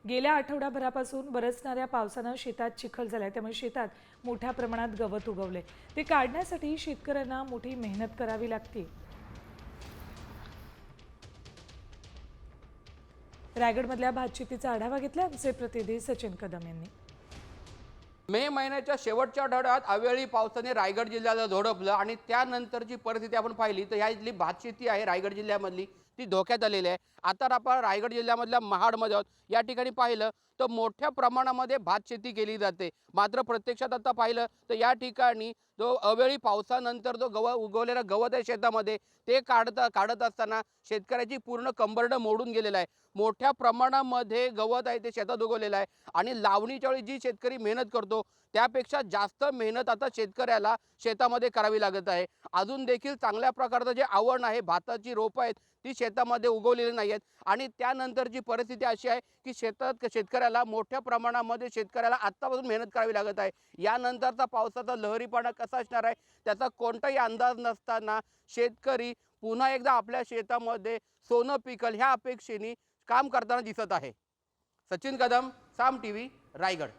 गेल्या आठवडाभरापासून बरसणाऱ्या पावसानं शेतात चिखल झालाय, त्यामुळे शेतात मोठ्या प्रमाणात गवत उगवले। ते काढण्यासाठी शेतकऱ्यांना मोठी मेहनत करावी लागते। रायगडमधल्या भातशेतीचा आढावा घेतला आमचे प्रतिनिधी सचिन कदम यांनी। मे महिन्याच्या शेवटच्या आठवड्यात अवेळी पावसाने रायगड जिल्ह्याला झोडपलं आणि त्यानंतरची परिस्थिती आपण पाहिली तर या इथली भातशेती आहे रायगड जिल्ह्यामधली ती धोक्यात आलेली आहे। आता आपण रायगड जिल्ह्यामधल्या महाडमध्ये आहोत। या ठिकाणी पाहिलं तर मोठ्या प्रमाणामध्ये भातशेती केली जाते, मात्र प्रत्यक्षात आता पाहिलं तर या ठिकाणी जो अवेळी पावसानंतर जो उगवलेला गवत आहे शेतामध्ये ते काढत असताना शेतकऱ्याची पूर्ण कंबरडं मोडून गेलेलं आहे। मोठ्या प्रमाणामध्ये गवत आहे ते शेतात उगवलेलं आहे आणि लावणीच्या वेळी जी शेतकरी मेहनत करतो त्यापेक्षा जास्त मेहनत आता शेतकऱ्याला शेतामध्ये करावी लागत आहे। अजून देखील चांगल्या प्रकारचं जे आवड आहे, भाताची रोपं आहेत ती शेतामध्ये उगवलेली नाही आहेत आणि त्यानंतरची परिस्थिती अशी आहे की शेतकऱ्याला मोठ्या प्रमाणामध्ये शेतकऱ्याला आत्तापासून मेहनत करावी लागत आहे। यानंतरचा पावसाचा लहरीपणा कसा असणार आहे त्याचा कोणताही अंदाज नसताना शेतकरी पुन्हा एकदा आपल्या शेतामध्ये सोनं पिकल ह्या अपेक्षेने काम करताना दिसत आहे। सचिन कदम, साम टीव्ही, रायगड।